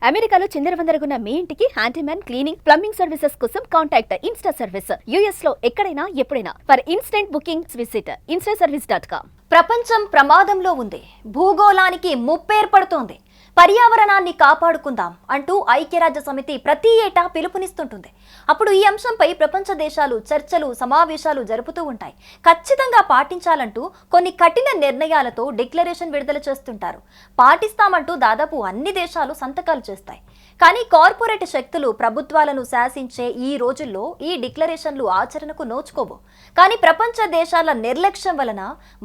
అమెరికాలో చిందరవందరగున్న మీ ఇంటికి handyman cleaning plumbing services కోసం కాంటాక్ట్ ఇన్స్టా సర్వీస్. యుఎస్ లో ఎక్కడైనా ఎప్పుడైనా for instant bookings visit instaservice.com. ప్రపంచం ప్రమాదంలో ఉంది. భూగోళానికి ముప్పేర్పడుతోంది. పర్యావరణాన్ని కాపాడుకుందాం అంటూ ఐక్యరాజ్య సమితి ప్రతి ఏటా పిలుపునిస్తుంటుంది. అప్పుడు ఈ అంశంపై ప్రపంచ దేశాలు చర్చలు సమావేశాలు జరుపుతూ ఉంటాయి. ఖచ్చితంగా పాటించాలంటూ కొన్ని కఠిన నిర్ణయాలతో డిక్లరేషన్ విడుదల చేస్తుంటారు. పాటిస్తామంటూ దాదాపు అన్ని దేశాలు సంతకాలు చేస్తాయి. కానీ కార్పొరేట్ శక్తులు ప్రభుత్వాలను శాసించే ఈ రోజుల్లో ఈ డిక్లరేషన్లు ఆచరణకు నోచుకోవు. కానీ ప్రపంచ దేశాల నిర్లక్ష్యం వలన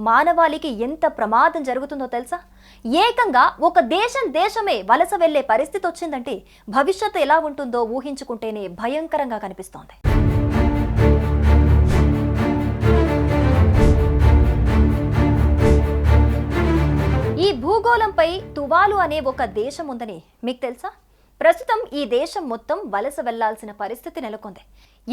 మానవాళికి ఎంత ప్రమాదం జరుగుతుందో తెలుసా? ఏకంగా ఒక దేశమే వలస వెళ్లే పరిస్థితి వచ్చిందంటే భవిష్యత్తు ఎలా ఉంటుందో ఊహించుకుంటేనే భయంకరంగా కనిపిస్తోంది. ఈ భూగోళంపై తువాలు అనే ఒక దేశం ఉందని మీకు తెలుసా? ప్రస్తుతం ఈ దేశం మొత్తం వలస వెళ్లాల్సిన పరిస్థితి నెలకొంది.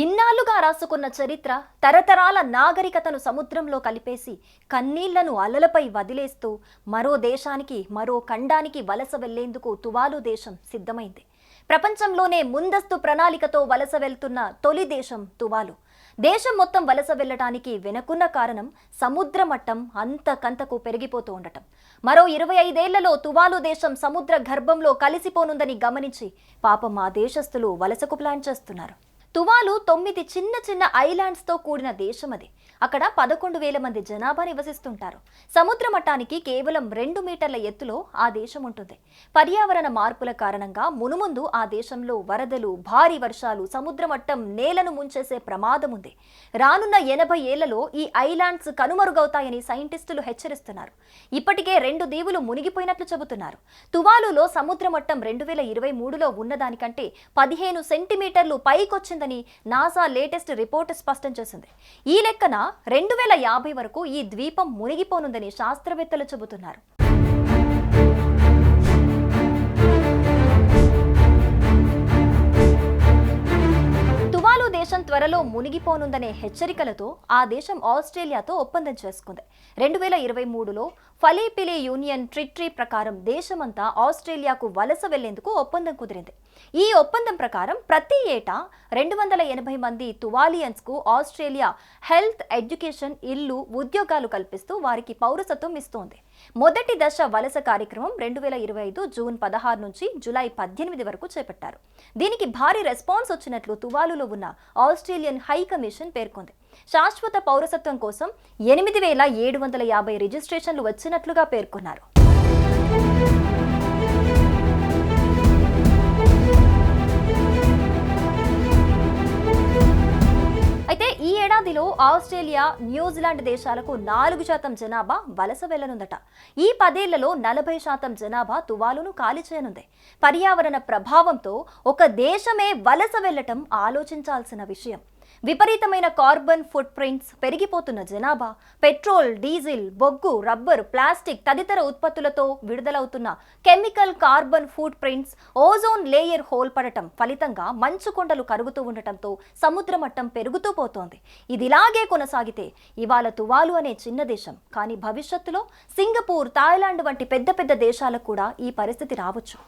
ఇన్నాళ్లుగా రాసుకున్న చరిత్ర, తరతరాల నాగరికతను సముద్రంలో కలిపేసి కన్నీళ్లను అలలపై వదిలేస్తూ మరో దేశానికి మరో ఖండానికి వలస వెళ్లేందుకు తువాలు దేశం సిద్ధమైంది. ప్రపంచంలోనే ముందస్తు ప్రణాళికతో వలస వెళ్తున్న తొలి దేశం తువాలు. దేశం మొత్తం వలస వెళ్లడానికి వెనుకున్న కారణం సముద్ర మట్టం అంతకంతకు పెరిగిపోతూ ఉండటం. మరో 25 ఏళ్లలో తువాలు దేశం సముద్ర గర్భంలో కలిసిపోనుందని గమనించి పాపం ఆ దేశస్తులు వలసకు ప్లాన్ చేస్తున్నారు. తువాలు 9 చిన్న చిన్న ఐలాండ్స్ తో కూడిన దేశం అది. అక్కడ 11,000 మంది జనాభా నివసిస్తుంటారు. సముద్ర మట్టానికి కేవలం 2 మీటర్ల ఎత్తులో ఆ దేశం ఉంటుంది. పర్యావరణ మార్పుల కారణంగా మునుముందు ఆ దేశంలో వరదలు, భారీ వర్షాలు, సముద్ర మట్టం నేలను ముంచేసే ప్రమాదం ఉంది. రానున్న 80 ఏళ్లలో ఈ ఐలాండ్స్ కనుమరుగవుతాయని సైంటిస్టులు హెచ్చరిస్తున్నారు. ఇప్పటికే 2 దీవులు మునిగిపోయినట్లు చెబుతున్నారు. తువాలులో సముద్ర మట్టం 2023లో ఉన్నదానికంటే 15 సెంటీమీటర్లు పైకొచ్చిందని నాసా లేటెస్ట్ రిపోర్ట్ స్పష్టం చేసింది. ఈ లెక్కన 2050 వరకు ఈ ద్వీపం మునిగిపోనుందని శాస్త్రవేత్తలు చెబుతున్నారు. తువాలు దేశం త్వరలో మునిగిపోనుందనే హెచ్చరికలతో ఆ దేశం ఆస్ట్రేలియాతో ఒప్పందం చేసుకుంది. 2023లో ఫలీపిలి యూనియన్ ట్రిటీ ప్రకారం దేశమంతా ఆస్ట్రేలియాకు వలస వెళ్లేందుకు ఒప్పందం కుదిరింది. ఈ ఒప్పందం ప్రకారం ప్రతి ఏటా 280 మంది తువాలియన్స్ కు ఆస్ట్రేలియా హెల్త్, ఎడ్యుకేషన్, ఇల్లు, ఉద్యోగాలు కల్పిస్తూ వారికి పౌరసత్వం ఇస్తోంది. మొదటి దశ వలస కార్యక్రమం 2025 జూన్ 16 నుంచి జూలై 18 వరకు చేపట్టారు. దీనికి భారీ రెస్పాన్స్ వచ్చినట్లు తువాలులో ఉన్న ఆస్ట్రేలియన్ హై కమిషన్ పేర్కొంది. శాశ్వత పౌరసత్వం కోసం 8,750 రిజిస్ట్రేషన్లు వచ్చినట్లుగా పేర్కొన్నారు. అయితే ఈ ఏడాదిలో ఆస్ట్రేలియా, న్యూజిలాండ్ దేశాలకు 4% జనాభా వలస వెళ్లనుందట. ఈ 10 ఏళ్లలో 40% జనాభా తువాలును ఖాళీ చేయనుంది. పర్యావరణ ప్రభావంతో ఒక దేశమే వలస వెళ్లటం ఆలోచించాల్సిన విషయం. విపరీతమైన కార్బన్ ఫుట్ ప్రింట్స్, పెరిగిపోతున్న జనాభా, పెట్రోల్, డీజిల్, బొగ్గు, రబ్బర్, ప్లాస్టిక్ తదితర ఉత్పత్తులతో విడుదలవుతున్న chemical carbon footprints, ozone layer hole పడటం ఫలితంగా మంచు కొండలు కరుగుతూ ఉండటంతో సముద్ర మట్టం పెరుగుతూ పోతోంది. ఇదిలాగే కొనసాగితే ఇవాళ తువాలు అనే చిన్న దేశం, కానీ భవిష్యత్తులో సింగపూర్, థాయిలాండ్ వంటి పెద్ద పెద్ద దేశాలకు కూడా ఈ పరిస్థితి రావచ్చు.